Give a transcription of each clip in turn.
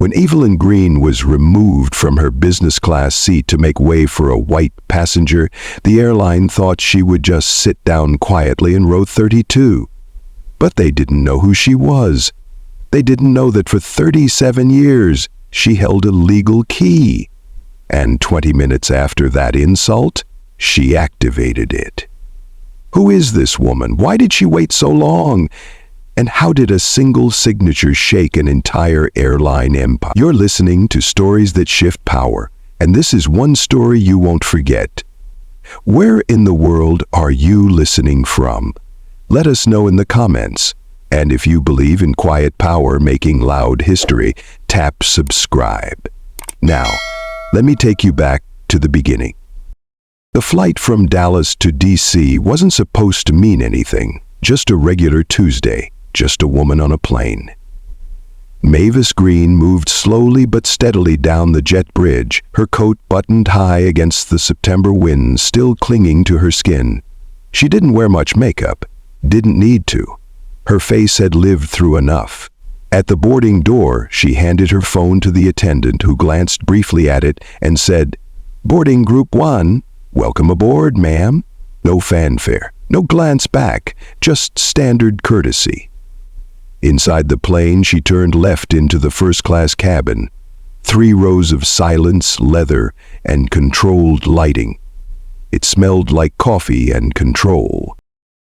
When Evelyn Greene was removed from her business class seat to make way for a white passenger, the airline thought she would just sit down quietly in row 32. But they didn't know who she was. They didn't know that for 37 years she held a legal key. And 20 minutes after that insult, she activated it. Who is this woman? Why did she wait so long? And how did a single signature shake an entire airline empire? You're listening to Stories That Shift Power, and this is one story you won't forget. Where in the world are you listening from? Let us know in the comments. And if you believe in quiet power making loud history, tap subscribe. Now, let me take you back to the beginning. The flight from Dallas to D.C. wasn't supposed to mean anything, just a regular Tuesday. Just a woman on a plane. Mavis Greene moved slowly but steadily down the jet bridge, her coat buttoned high against the September wind still clinging to her skin. She didn't wear much makeup, didn't need to. Her face had lived through enough. At the boarding door, she handed her phone to the attendant, who glanced briefly at it and said, "Boarding Group 1, welcome aboard, ma'am." No fanfare, no glance back, just standard courtesy. Inside the plane, she turned left into the first-class cabin. 3 rows of silence, leather, and controlled lighting. It smelled like coffee and control.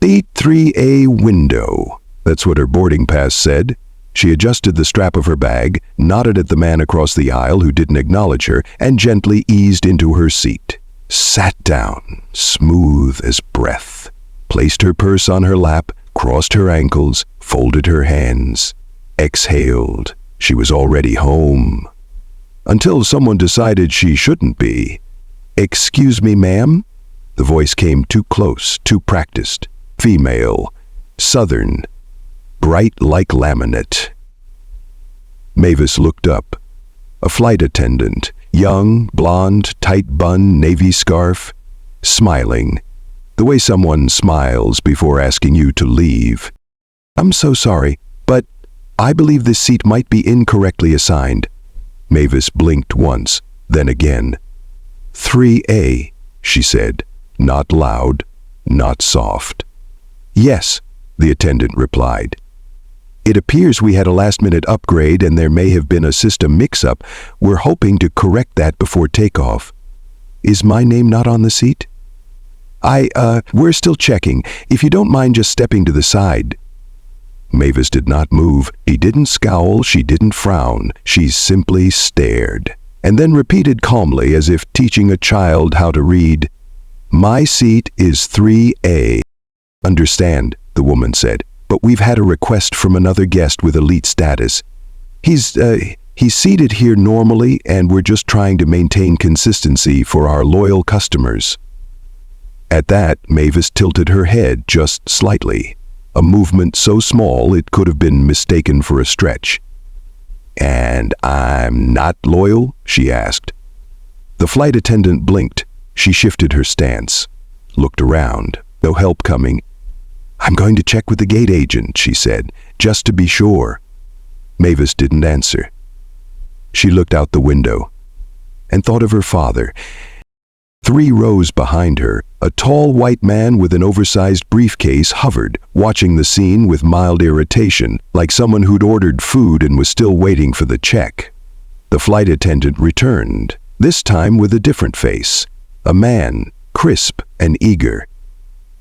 Seat 3A window. That's what her boarding pass said. She adjusted the strap of her bag, nodded at the man across the aisle who didn't acknowledge her, and gently eased into her seat. Sat down, smooth as breath. Placed her purse on her lap, crossed her ankles, folded her hands, exhaled. She was already home. Until someone decided she shouldn't be. "Excuse me, ma'am?" The voice came too close, too practiced. Female, southern, bright like laminate. Mavis looked up. A flight attendant, young, blonde, tight bun, navy scarf, smiling. The way someone smiles before asking you to leave. "I'm so sorry, but I believe this seat might be incorrectly assigned." Mavis blinked once, then again. 3A, she said, not loud, not soft. "Yes," the attendant replied. "It appears we had a last-minute upgrade and there may have been a system mix-up. We're hoping to correct that before takeoff." "Is my name not on the seat?" We're still checking. If you don't mind just stepping to the side." Mavis did not move. She didn't scowl, she didn't frown. She simply stared, and then repeated calmly, as if teaching a child how to read, "My seat is 3A. "Understand," the woman said, "but we've had a request from another guest with elite status. He's seated here normally, and we're just trying to maintain consistency for our loyal customers." At that, Mavis tilted her head just slightly, a movement so small it could have been mistaken for a stretch. "And I'm not loyal?" she asked. The flight attendant blinked. She shifted her stance, looked around. No help coming. "I'm going to check with the gate agent," she said, "just to be sure." Mavis didn't answer. She looked out the window and thought of her father. 3 rows behind her, a tall white man with an oversized briefcase hovered, watching the scene with mild irritation, like someone who'd ordered food and was still waiting for the check. The flight attendant returned, this time with a different face. A man, crisp and eager.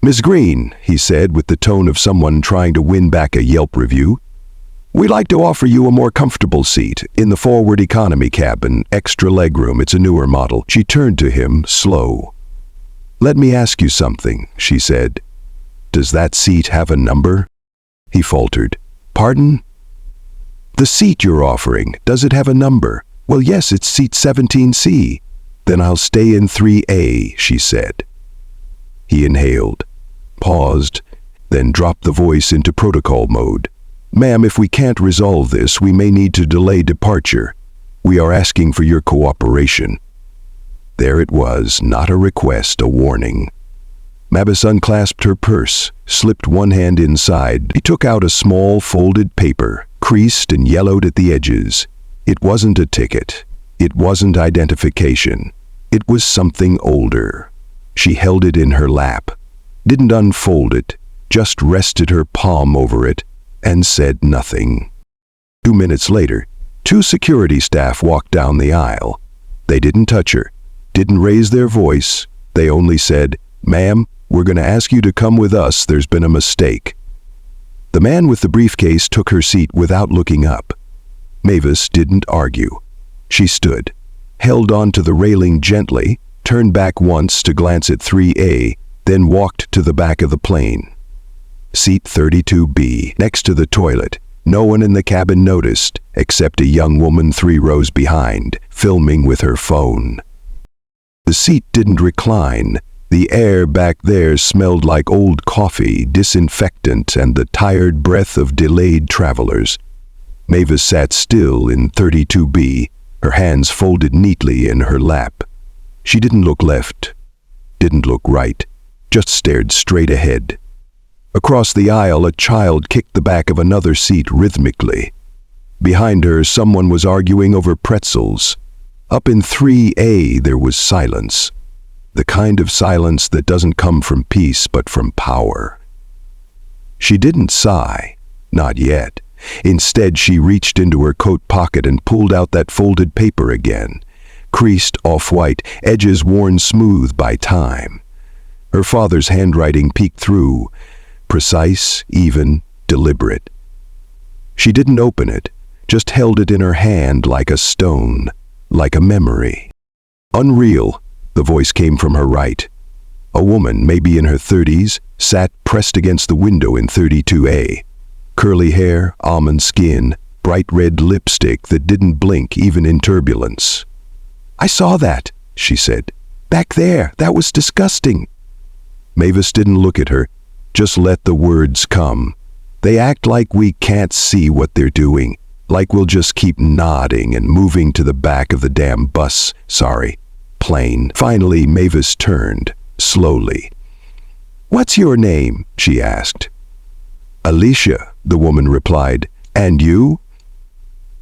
"Miss Greene," he said with the tone of someone trying to win back a Yelp review, "we'd like to offer you a more comfortable seat in the forward economy cabin, extra legroom. It's a newer model." She turned to him, slow. "Let me ask you something," she said. "Does that seat have a number?" He faltered. "Pardon?" "The seat you're offering, does it have a number?" "Well, yes, it's seat 17C. "Then I'll stay in 3A, she said. He inhaled, paused, then dropped the voice into protocol mode. "Ma'am, if we can't resolve this, we may need to delay departure. We are asking for your cooperation." There it was, not a request, a warning. Mavis unclasped her purse, slipped one hand inside. She took out a small folded paper, creased and yellowed at the edges. It wasn't a ticket. It wasn't identification. It was something older. She held it in her lap, didn't unfold it, just rested her palm over it, and said nothing. 2 minutes later, 2 security staff walked down the aisle. They didn't touch her, didn't raise their voice. They only said, "Ma'am, we're going to ask you to come with us. There's been a mistake." The man with the briefcase took her seat without looking up. Mavis didn't argue. She stood, held on to the railing gently, turned back once to glance at 3A, then walked to the back of the plane. Seat 32B, next to the toilet. No one in the cabin noticed, except a young woman 3 rows behind, filming with her phone. The seat didn't recline. The air back there smelled like old coffee, disinfectant, and the tired breath of delayed travelers. Mavis sat still in 32B, her hands folded neatly in her lap. She didn't look left, didn't look right, just stared straight ahead. Across the aisle, a child kicked the back of another seat rhythmically. Behind her, someone was arguing over pretzels. Up in 3A, there was silence. The kind of silence that doesn't come from peace, but from power. She didn't sigh, not yet. Instead, she reached into her coat pocket and pulled out that folded paper again, creased off-white, edges worn smooth by time. Her father's handwriting peeked through, precise, even, deliberate. She didn't open it, just held it in her hand like a stone, like a memory. "Unreal," the voice came from her right. A woman, maybe in her 30s, sat pressed against the window in 32A. Curly hair, almond skin, bright red lipstick that didn't blink even in turbulence. "I saw that," she said. "Back there, that was disgusting." Mavis didn't look at her, just let the words come. They act like we can't see what they're doing, like we'll just keep nodding and moving to the back of the damn bus, plane. Finally, Mavis turned, slowly. "What's your name?" she asked. "Alicia," the woman replied. "And you?"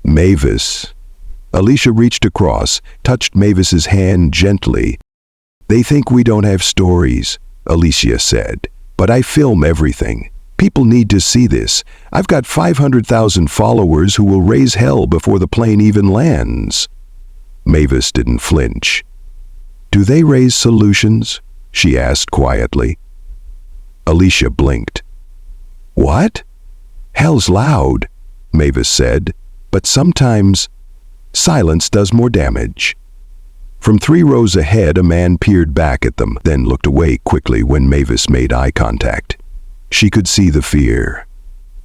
"Mavis." Alicia reached across, touched Mavis's hand gently. "They think we don't have stories," Alicia said. "But I film everything. People need to see this. I've got 500,000 followers who will raise hell before the plane even lands." Mavis didn't flinch. "Do they raise solutions?" she asked quietly. Alicia blinked. "What?" "Hell's loud," Mavis said, "but sometimes silence does more damage." From 3 rows ahead, a man peered back at them, then looked away quickly when Mavis made eye contact. She could see the fear,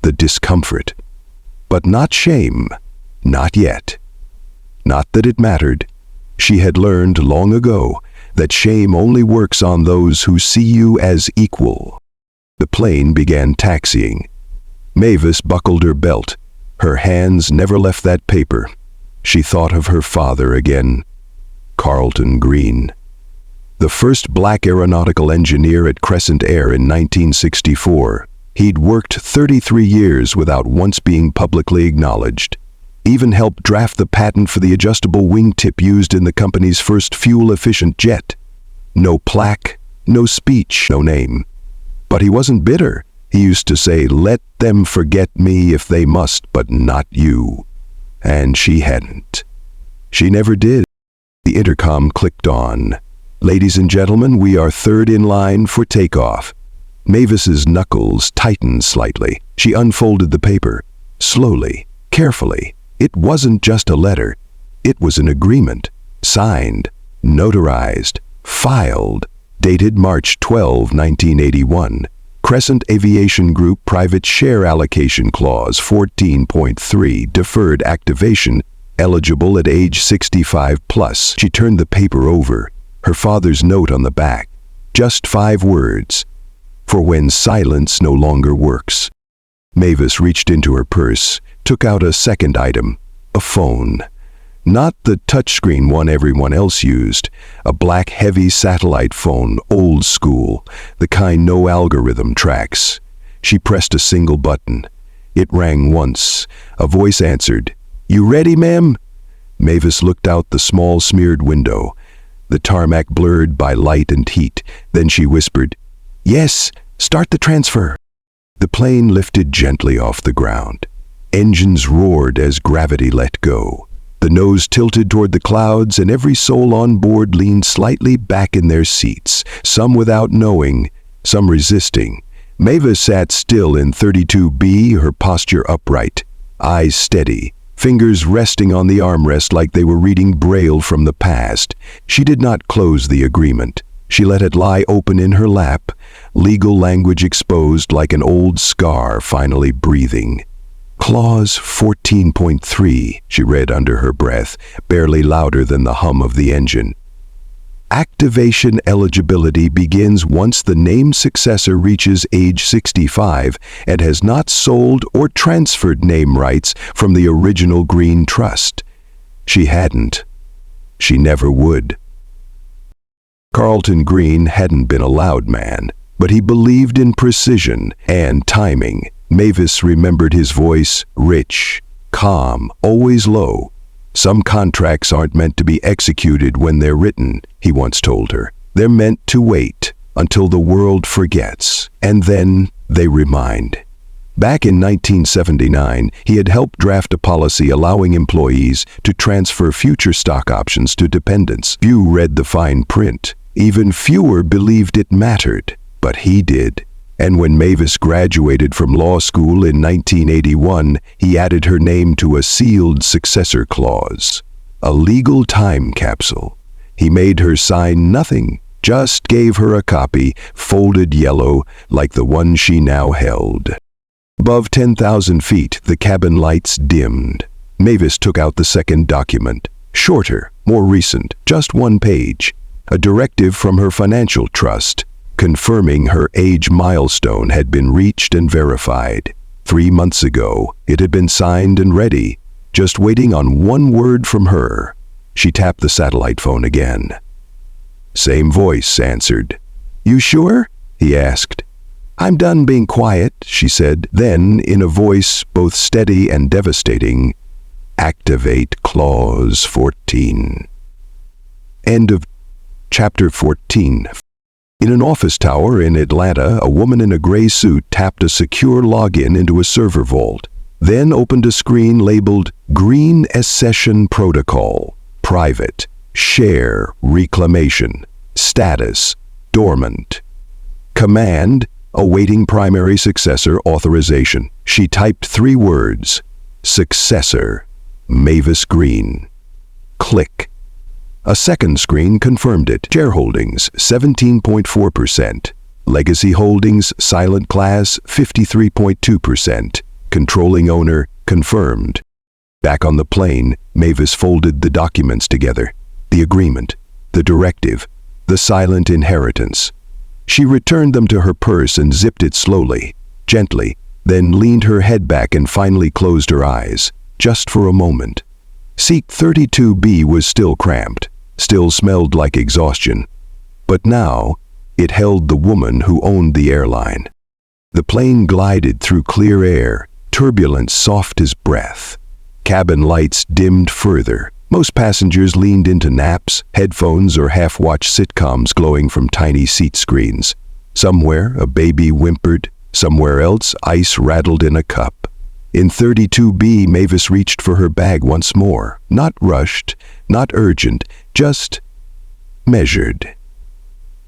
the discomfort, but not shame, not yet. Not that it mattered. She had learned long ago that shame only works on those who see you as equal. The plane began taxiing. Mavis buckled her belt. Her hands never left that paper. She thought of her father again. Carlton Greene. The first black aeronautical engineer at Crescent Air in 1964. He'd worked 33 years without once being publicly acknowledged. Even helped draft the patent for the adjustable wingtip used in the company's first fuel-efficient jet. No plaque, no speech, no name. But he wasn't bitter. He used to say, "Let them forget me if they must, but not you." And she hadn't. She never did. The intercom clicked on. "Ladies and gentlemen, we are 3rd in line for takeoff." Mavis's knuckles tightened slightly. She unfolded the paper, slowly, carefully. It wasn't just a letter. It was an agreement, signed, notarized, filed, dated March 12, 1981. Crescent Aviation Group Private Share Allocation Clause 14.3, Deferred Activation, eligible at age 65 plus. She turned the paper over, her father's note on the back. Just 5 words. For when silence no longer works. Mavis reached into her purse, took out a second item, a phone. Not the touchscreen one everyone else used, a black heavy satellite phone, old school, the kind no algorithm tracks. She pressed a single button. It rang once. A voice answered. "You ready, ma'am?" Mavis looked out the small smeared window, the tarmac blurred by light and heat. Then she whispered, "Yes, start the transfer." The plane lifted gently off the ground. Engines roared as gravity let go. The nose tilted toward the clouds, and every soul on board leaned slightly back in their seats, some without knowing, some resisting. Mavis sat still in 32B, her posture upright, eyes steady, fingers resting on the armrest like they were reading Braille from the past. She did not close the agreement. She let it lie open in her lap, legal language exposed like an old scar finally breathing. Clause 14.3, she read under her breath, barely louder than the hum of the engine. Activation eligibility begins once the named successor reaches age 65 and has not sold or transferred name rights from the original Greene Trust. She hadn't. She never would. Carlton Greene hadn't been a loud man, but he believed in precision and timing. Mavis remembered his voice, rich, calm, always low. "Some contracts aren't meant to be executed when they're written," he once told her. "They're meant to wait until the world forgets, and then they remind." Back in 1979, he had helped draft a policy allowing employees to transfer future stock options to dependents. Few read the fine print. Even fewer believed it mattered, but he did. And when Mavis graduated from law school in 1981, he added her name to a sealed successor clause, a legal time capsule. He made her sign nothing, just gave her a copy, folded yellow, like the one she now held. Above 10,000 feet, the cabin lights dimmed. Mavis took out the second document, shorter, more recent, just one page, a directive from her financial trust, confirming her age milestone had been reached and verified. 3 months ago, it had been signed and ready, just waiting on one word from her. She tapped the satellite phone again. Same voice answered. "You sure?" he asked. "I'm done being quiet," she said. Then, in a voice both steady and devastating, "Activate Clause 14. End of Chapter 14. In an office tower in Atlanta, a woman in a gray suit tapped a secure login into a server vault, then opened a screen labeled Greene Accession Protocol, Private, Share, Reclamation, Status, Dormant. Command, Awaiting Primary Successor Authorization. She typed 3 words, Successor, Mavis Greene. Click. A second screen confirmed it. Shareholdings, 17.4%. Legacy holdings, silent class, 53.2%. Controlling owner, confirmed. Back on the plane, Mavis folded the documents together. The agreement, the directive, the silent inheritance. She returned them to her purse and zipped it slowly, gently, then leaned her head back and finally closed her eyes, just for a moment. Seat 32B was still cramped, still smelled like exhaustion. But now, it held the woman who owned the airline. The plane glided through clear air, turbulence soft as breath. Cabin lights dimmed further. Most passengers leaned into naps, headphones or half-watched sitcoms glowing from tiny seat screens. Somewhere, a baby whimpered. Somewhere else, ice rattled in a cup. In 32B, Mavis reached for her bag once more. Not rushed, not urgent, just measured.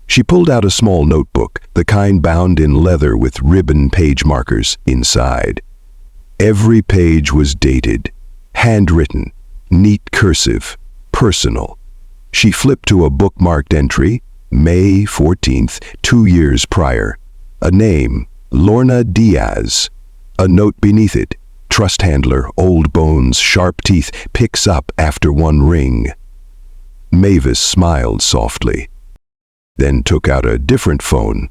She pulled out a small notebook, the kind bound in leather with ribbon page markers inside. Every page was dated, handwritten, neat cursive, personal. She flipped to a bookmarked entry, May 14th, 2 years prior. A name, Lorna Diaz. A note beneath it, trust handler, old bones, sharp teeth, picks up after 1 ring. Mavis smiled softly, then took out a different phone.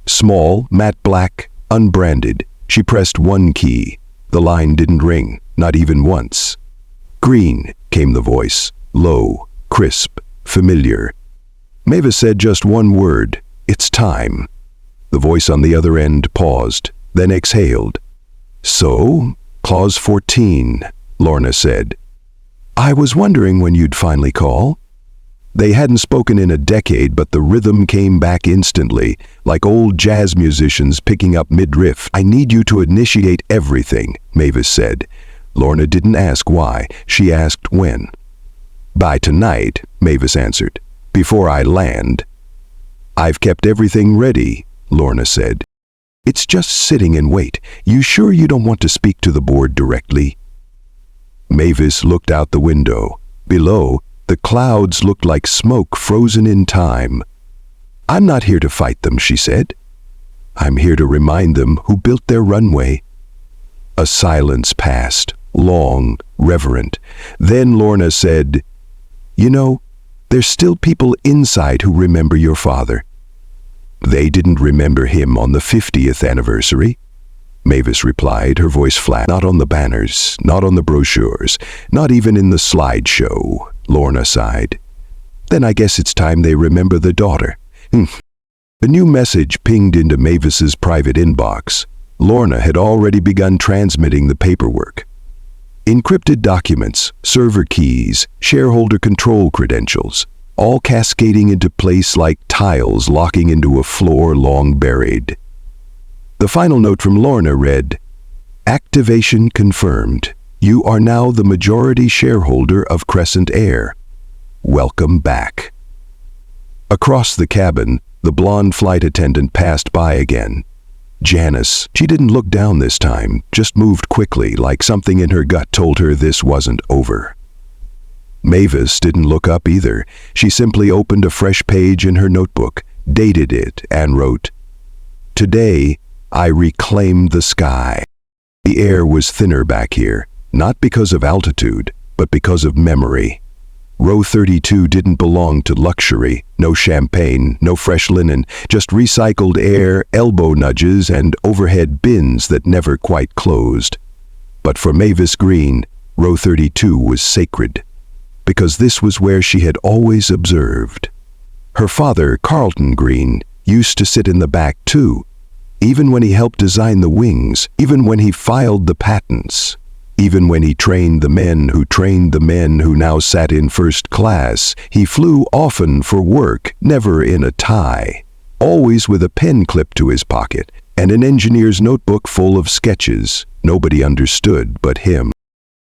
Small, matte black, unbranded. She pressed 1 key. The line didn't ring, not even once. "Greene," came the voice, low, crisp, familiar. Mavis said just 1 word, "It's time." The voice on the other end paused, then exhaled. "So, Clause 14, Lorna said. "I was wondering when you'd finally call." They hadn't spoken in a decade, but the rhythm came back instantly, like old jazz musicians picking up mid-riff. "I need you to initiate everything," Mavis said. Lorna didn't ask why, she asked when. "By tonight," Mavis answered, "before I land." "I've kept everything ready," Lorna said. "It's just sitting in wait. You sure you don't want to speak to the board directly?" Mavis looked out the window. Below, the clouds looked like smoke frozen in time. "I'm not here to fight them," she said. "I'm here to remind them who built their runway." A silence passed, long, reverent. Then Lorna said, "You know, there's still people inside who remember your father." "They didn't remember him on the 50th anniversary," Mavis replied, her voice flat. "Not on the banners, not on the brochures, not even in the slideshow," Lorna sighed. "Then I guess it's time they remember the daughter." A new message pinged into Mavis's private inbox. Lorna had already begun transmitting the paperwork. Encrypted documents, server keys, shareholder control credentials, all cascading into place like tiles locking into a floor long buried. The final note from Lorna read, "Activation confirmed. You are now the majority shareholder of Crescent Air. Welcome back." Across the cabin, the blonde flight attendant passed by again. Janice. She didn't look down this time, just moved quickly, like something in her gut told her this wasn't over. Mavis didn't look up either. She simply opened a fresh page in her notebook, dated it, and wrote, "Today, I reclaimed the sky." The air was thinner back here, not because of altitude, but because of memory. Row 32 didn't belong to luxury, no champagne, no fresh linen, just recycled air, elbow nudges, and overhead bins that never quite closed. But for Mavis Greene, row 32 was sacred, because this was where she had always observed. Her father, Carlton Greene, used to sit in the back too, even when he helped design the wings, even when he filed the patents. Even when he trained the men who now sat in first class, he flew often for work, never in a tie, always with a pen clipped to his pocket, and an engineer's notebook full of sketches nobody understood but him.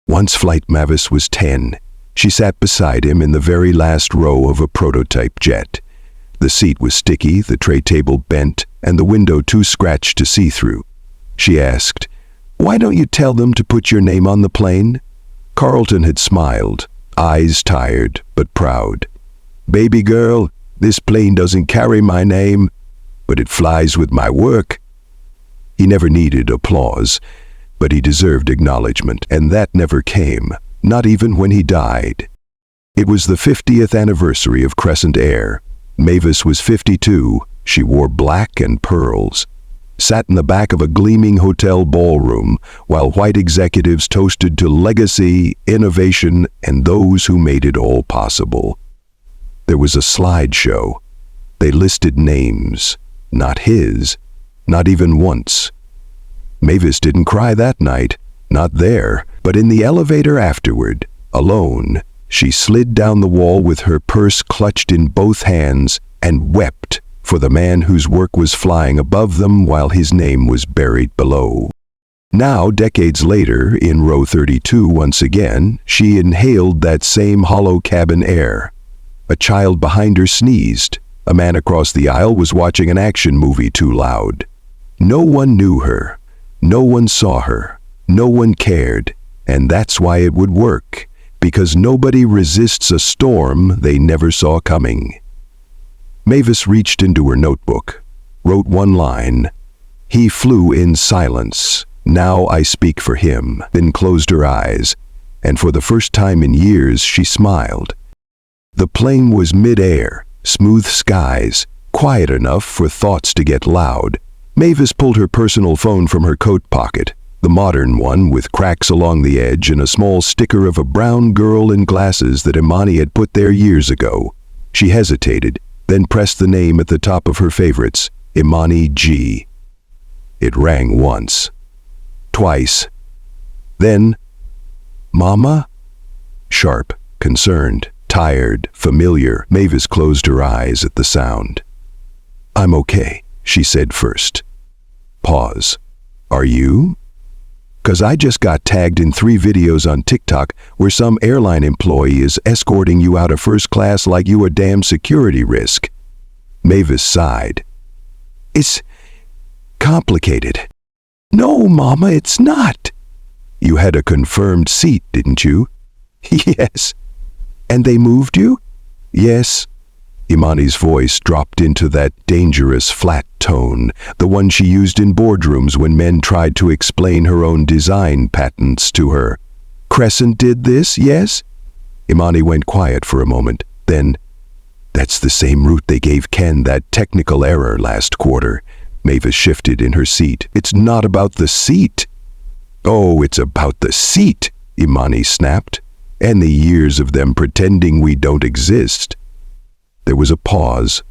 Once Flight Mavis was 10. She sat beside him in the very last row of a prototype jet. The seat was sticky, the tray table bent, and the window too scratched to see through. She asked, "Why don't you tell them to put your name on the plane?" Carlton had smiled, eyes tired but proud. "Baby girl, this plane doesn't carry my name, but it flies with my work." He never needed applause, but he deserved acknowledgement, and that never came, not even when he died. It was the 50th anniversary of Crescent Air. Mavis was 52. She wore black and pearls. Sat in the back of a gleaming hotel ballroom while white executives toasted to legacy, innovation, and those who made it all possible. There was a slideshow. They listed names, not his, not even once. Mavis didn't cry that night, not there, but in the elevator afterward, alone. She slid down the wall with her purse clutched in both hands and wept for the man whose work was flying above them while his name was buried below. Now, decades later, in row 32 once again, she inhaled that same hollow cabin air. A child behind her sneezed. A man across the aisle was watching an action movie too loud. No one knew her. No one saw her. No one cared. And that's why it would work, because nobody resists a storm they never saw coming. Mavis reached into her notebook, wrote one line, "He flew in silence. Now I speak for him," then closed her eyes, and for the first time in years she smiled. The plane was mid-air, smooth skies, quiet enough for thoughts to get loud. Mavis pulled her personal phone from her coat pocket, the modern one with cracks along the edge and a small sticker of a brown girl in glasses that Imani had put there years ago. She hesitated, then pressed the name at the top of her favorites, Imani G. It rang once, twice. Then, "Mama?" Sharp, concerned, tired, familiar. Mavis closed her eyes at the sound. "I'm okay," she said first. Pause. "Are you?" "'Cause I just got tagged in 3 videos on TikTok where some airline employee is escorting you out of first class like you a damn security risk." Mavis sighed. "It's complicated." "No, Mama, it's not." "You had a confirmed seat, didn't you?" "Yes." "And they moved you?" "Yes." Imani's voice dropped into that dangerous flat tone, the one she used in boardrooms when men tried to explain her own design patents to her. "Crescent did this, yes?" Imani went quiet for a moment. Then, "That's the same route they gave Ken that technical error last quarter." Mavis shifted in her seat. "It's not about the seat." "Oh, it's about the seat," Imani snapped. "And the years of them pretending we don't exist." There was a pause.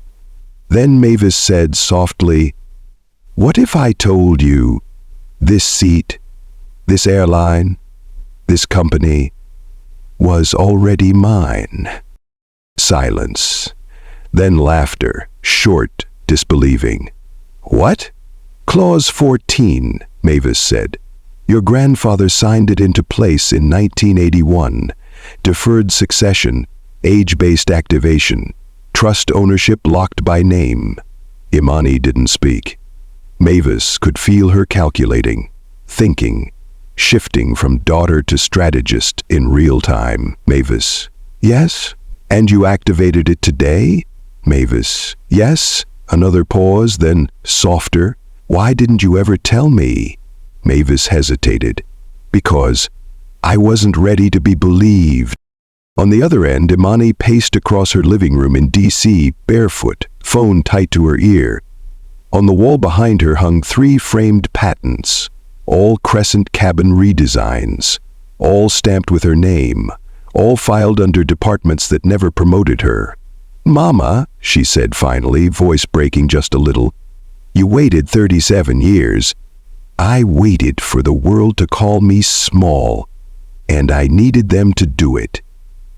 Then Mavis said softly, "What if I told you this seat, this airline, this company was already mine?" Silence. Then laughter, short, disbelieving. "What?" "Clause 14, Mavis said. "Your grandfather signed it into place in 1981. Deferred succession, age-based activation. Trust ownership locked by name." Imani didn't speak. Mavis could feel her calculating, thinking, shifting from daughter to strategist in real time. Mavis: "Yes? And you activated it today?" Mavis: "Yes." Another pause, then softer. "Why didn't you ever tell me?" Mavis hesitated. "Because I wasn't ready to be believed." On the other end, Imani paced across her living room in D.C., barefoot, phone tight to her ear. On the wall behind her hung 3 framed patents, all Crescent cabin redesigns, all stamped with her name, all filed under departments that never promoted her. "Mama," she said finally, voice breaking just a little, "you waited 37 years. I waited for the world to call me small, and I needed them to do it.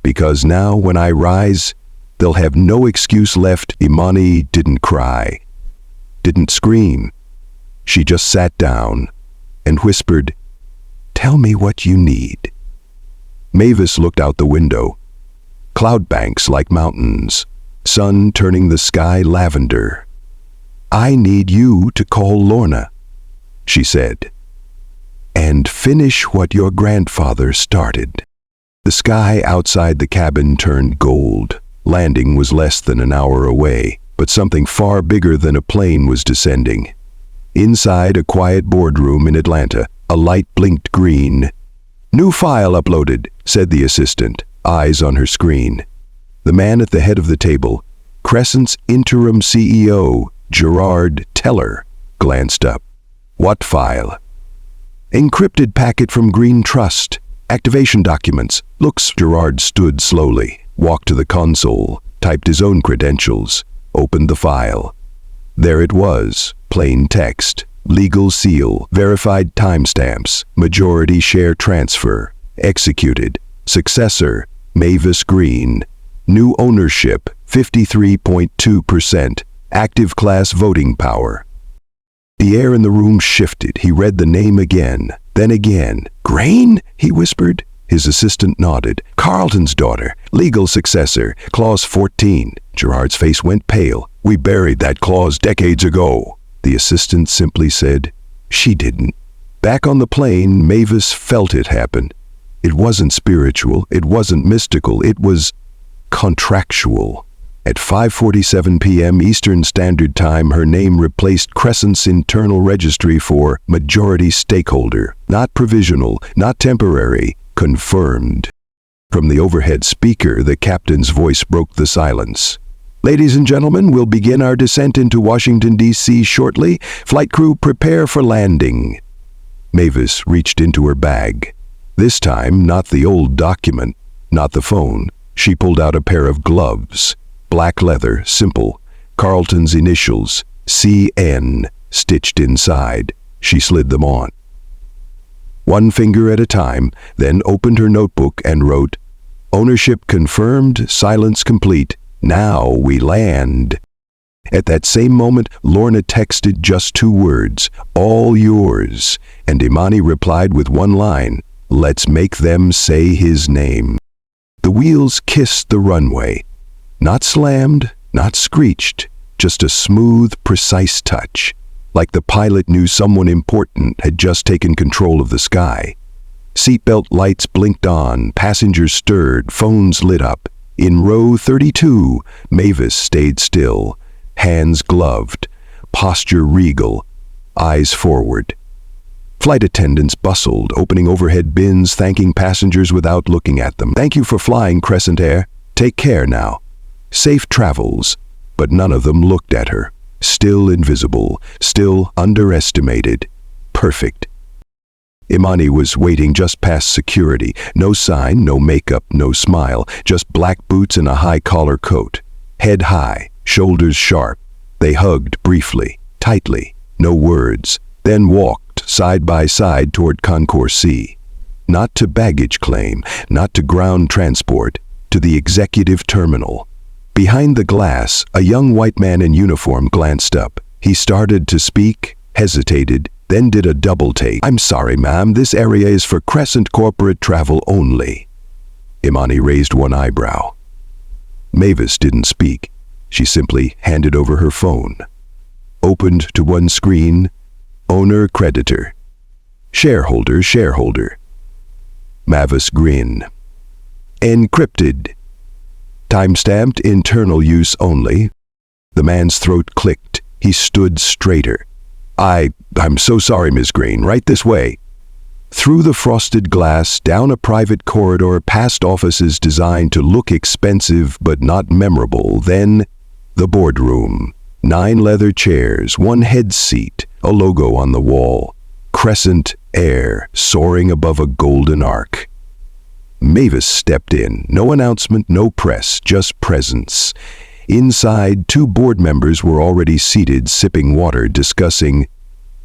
Because now, when I rise, they'll have no excuse left." Imani didn't cry, didn't scream. She just sat down and whispered, "Tell me what you need." Mavis looked out the window. Cloud banks like mountains, sun turning the sky lavender. "I need you to call Lorna," she said, "and finish what your grandfather started." The sky outside the cabin turned gold. Landing was less than an hour away, but something far bigger than a plane was descending. Inside a quiet boardroom in Atlanta, a light blinked green. "New file uploaded," said the assistant, eyes on her screen. The man at the head of the table, Crescent's interim CEO, Gerard Teller, glanced up. "What file?" "Encrypted packet from Green Trust. Activation documents." Looks. Gerard stood slowly, walked to the console, typed his own credentials, opened the file. There it was, plain text, legal seal, verified timestamps, majority share transfer, executed, successor, Mavis Greene, new ownership, 53.2%, active class voting power. The air in the room shifted. He read the name again, then again. "Greene?" he whispered. His assistant nodded. "Carlton's daughter, legal successor, clause 14. Gerard's face went pale. "We buried that clause decades ago." The assistant simply said, "She didn't." Back on the plane, Mavis felt it happen. It wasn't spiritual, it wasn't mystical, it was contractual. At 5:47 p.m. Eastern Standard Time, her name replaced Crescent's internal registry for majority stakeholder. Not provisional, not temporary, confirmed. From the overhead speaker, the captain's voice broke the silence. "Ladies and gentlemen, we'll begin our descent into Washington, D.C. shortly. Flight crew, prepare for landing." Mavis reached into her bag. This time, not the old document, not the phone. She pulled out a pair of gloves. Black leather, simple, Carlton's initials, CN, stitched inside. She slid them on. One finger at a time, then opened her notebook and wrote, Ownership confirmed, silence complete. Now we land. At that same moment, Lorna texted just 2 words, "All yours," and Imani replied with one line, "Let's make them say his name." The wheels kissed the runway. Not slammed, not screeched, just a smooth, precise touch, like the pilot knew someone important had just taken control of the sky. Seatbelt lights blinked on, passengers stirred, phones lit up. In row 32, Mavis stayed still, hands gloved, posture regal, eyes forward. Flight attendants bustled, opening overhead bins, thanking passengers without looking at them. "Thank you for flying, Crescent Air. Take care now. Safe travels." But none of them looked at her. Still invisible, still underestimated. Perfect. Imani was waiting just past security. No sign, no makeup, no smile, just black boots and a high-collar coat. Head high, shoulders sharp. They hugged briefly, tightly, no words, then walked side by side toward Concourse C. Not to baggage claim, not to ground transport, to the executive terminal. Behind the glass, a young white man in uniform glanced up. He started to speak, hesitated, then did a double take. "I'm sorry, ma'am, this area is for Crescent corporate travel only." Imani raised one eyebrow. Mavis didn't speak. She simply handed over her phone. Opened to one screen, owner, creditor. Shareholder, shareholder. Mavis Greene. Encrypted. Timestamped internal use only. The man's throat clicked. He stood straighter. I'm so sorry, Ms. Greene. Right this way." Through the frosted glass, down a private corridor, past offices designed to look expensive but not memorable, then the boardroom. 9 leather chairs, 1 head seat, a logo on the wall. Crescent Air, soaring above a golden arc. Mavis stepped in. No announcement, no press, just presence. Inside, 2 board members were already seated, sipping water, discussing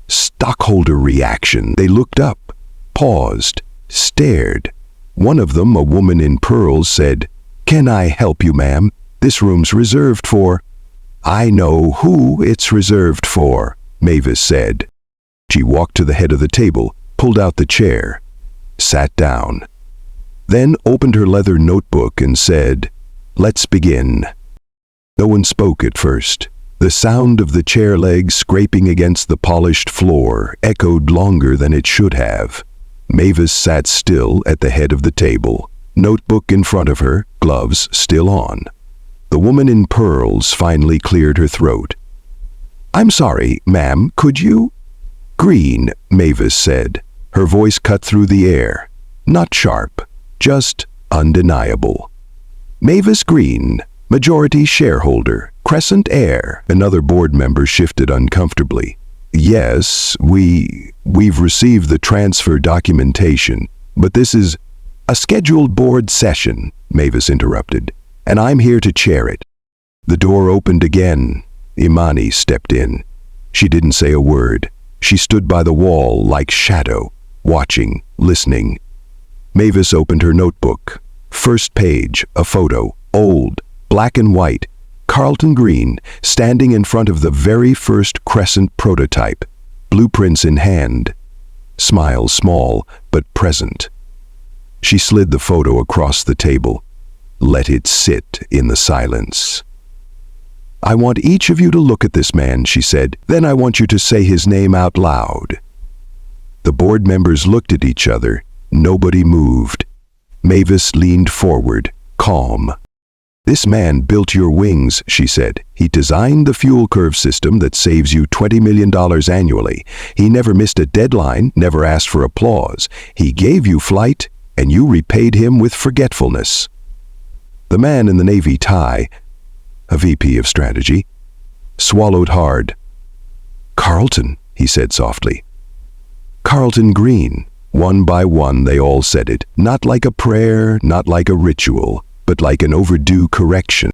stockholder reaction. They looked up, paused, stared. One of them, a woman in pearls, said, "Can I help you, ma'am? This room's reserved for—" "I know who it's reserved for," Mavis said. She walked to the head of the table, pulled out the chair, sat down. Then opened her leather notebook and said, "Let's begin." No one spoke at first. The sound of the chair legs scraping against the polished floor echoed longer than it should have. Mavis sat still at the head of the table, notebook in front of her, gloves still on. The woman in pearls finally cleared her throat. "I'm sorry, ma'am, could you—" "Greene," Mavis said. Her voice cut through the air. Not sharp, just undeniable. "Mavis Greene, majority shareholder, Crescent Air." Another board member shifted uncomfortably. "Yes, we've received the transfer documentation, but this is—" "A scheduled board session," Mavis interrupted, "and I'm here to chair it." The door opened again. Imani stepped in. She didn't say a word. She stood by the wall like shadow, watching, listening. Mavis opened her notebook. First page, a photo, old, black and white. Carlton Greene, standing in front of the very first Crescent prototype, blueprints in hand. Smile small, but present. She slid the photo across the table. Let it sit in the silence. "I want each of you to look at this man," she said. "Then I want you to say his name out loud." The board members looked at each other. Nobody moved. Mavis leaned forward, calm. "This man built your wings," she said. "He designed the fuel curve system that saves you $20 million annually. He never missed a deadline, never asked for applause. He gave you flight, and you repaid him with forgetfulness." The man in the navy tie, a VP of strategy, swallowed hard. "Carlton," he said softly. "Carlton Greene." One by one they all said it, not like a prayer, not like a ritual, but like an overdue correction.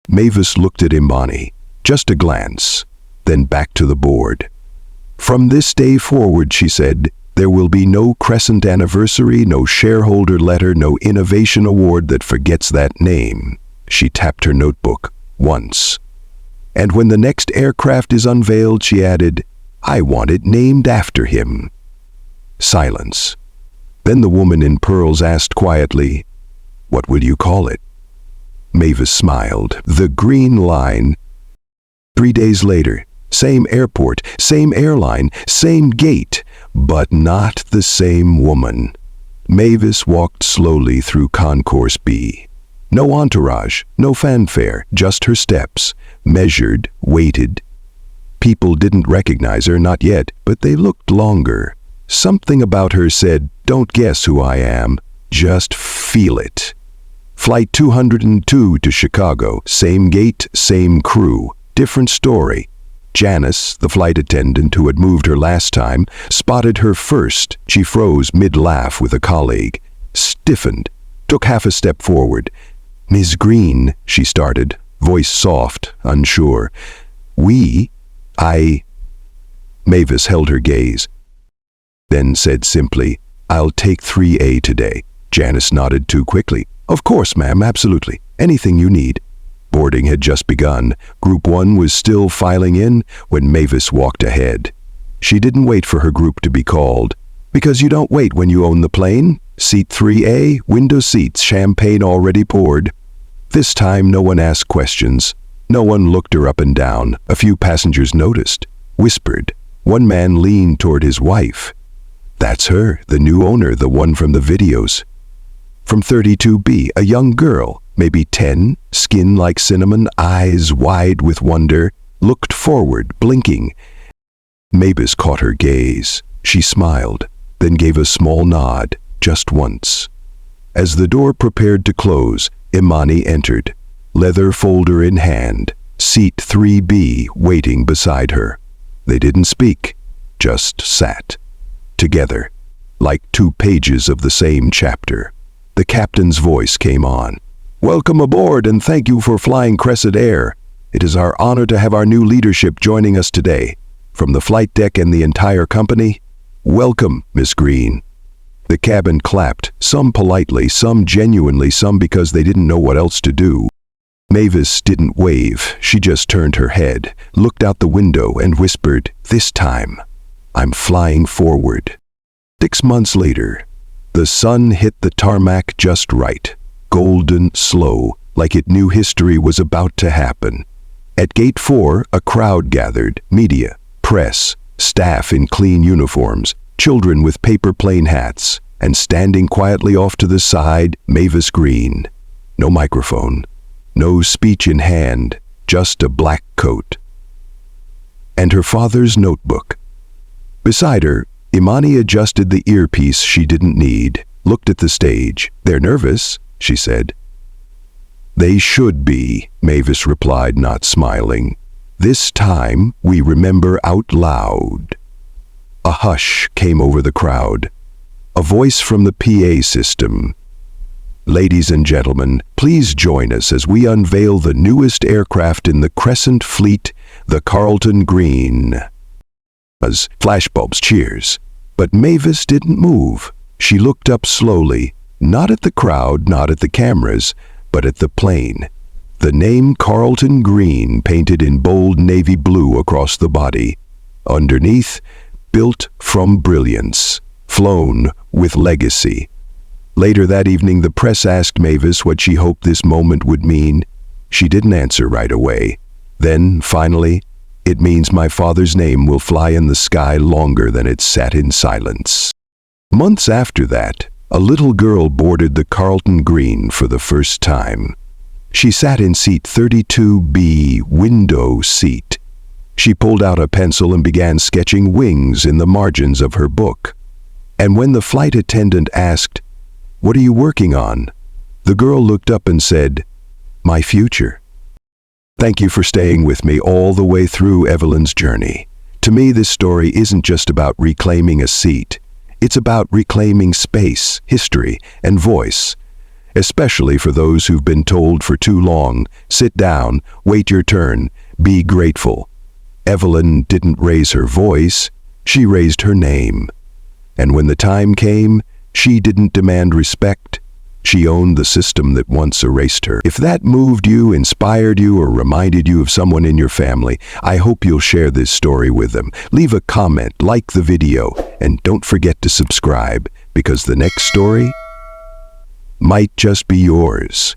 Mavis looked at Imani, just a glance, then back to the board. "From this day forward," she said, There will be no crescent anniversary, no shareholder letter, no innovation award that forgets that name. She tapped her notebook once. And when the next aircraft is unveiled, she added, I want it named after him. Silence. Then the woman in pearls asked quietly, What will you call it? Mavis smiled. The Green Line. 3 days later, same airport, same airline, same gate, but not the same woman. Mavis walked slowly through Concourse B. No entourage, no fanfare, just her steps, measured, weighted. People didn't recognize her, not yet, but they looked longer. Something about her said, don't guess who I am, just feel it. Flight 202 to Chicago, same gate, same crew, different story. Janice, the flight attendant who had moved her last time, spotted her first. She froze mid-laugh with a colleague, stiffened, took half a step forward. Ms. Greene, she started, voice soft, unsure. Mavis held her gaze, then said simply, I'll take 3A today. Janice nodded too quickly. Of course, ma'am, absolutely. Anything you need. Boarding had just begun. Group 1 was still filing in when Mavis walked ahead. She didn't wait for her group to be called. Because you don't wait when you own the plane. Seat 3A, window seats, champagne already poured. This time no one asked questions. No one looked her up and down. A few passengers noticed, whispered. One man leaned toward his wife. That's her, the new owner, the one from the videos. From 32B, a young girl, maybe 10, skin like cinnamon, eyes wide with wonder, looked forward, blinking. Mavis caught her gaze. She smiled, then gave a small nod, just once. As the door prepared to close, Imani entered, leather folder in hand, seat 3B waiting beside her. They didn't speak, just sat, together, like 2 pages of the same chapter. The captain's voice came on. Welcome aboard and thank you for flying Crescent Air. It is our honor to have our new leadership joining us today. From the flight deck and the entire company, welcome, Miss Greene. The cabin clapped, some politely, some genuinely, some because they didn't know what else to do. Mavis didn't wave. She just turned her head, looked out the window and whispered, This time, I'm flying forward. 6 months later, the sun hit the tarmac just right, golden, slow, like it knew history was about to happen. At Gate 4, a crowd gathered, media, press, staff in clean uniforms, children with paper plane hats, and standing quietly off to the side, Mavis Greene. No microphone, no speech in hand, just a black coat. And her father's notebook. Beside her, Imani adjusted the earpiece she didn't need, looked at the stage. They're nervous, she said. They should be, Mavis replied, not smiling. This time we remember out loud. A hush came over the crowd. A voice from the PA system. Ladies and gentlemen, please join us as we unveil the newest aircraft in the Crescent Fleet, the Carlton Greene. As flashbulbs, cheers. But Mavis didn't move. She looked up slowly, not at the crowd, not at the cameras, but at the plane. The name Carlton Greene painted in bold navy blue across the body. Underneath, built from brilliance, flown with legacy. Later that evening, the press asked Mavis what she hoped this moment would mean. She didn't answer right away. Then, finally, it means my father's name will fly in the sky longer than it sat in silence. Months after that, a little girl boarded the Carlton Greene for the first time. She sat in seat 32B, window seat. She pulled out a pencil and began sketching wings in the margins of her book. And when the flight attendant asked, "What are you working on?" the girl looked up and said, "My future." Thank you for staying with me all the way through Evelyn's journey. To me, this story isn't just about reclaiming a seat. It's about reclaiming space, history, and voice, especially for those who've been told for too long, sit down, wait your turn, be grateful. Evelyn didn't raise her voice, she raised her name. And when the time came, she didn't demand respect. She owned the system that once erased her. If that moved you, inspired you, or reminded you of someone in your family, I hope you'll share this story with them. Leave a comment, like the video, and don't forget to subscribe, because the next story might just be yours.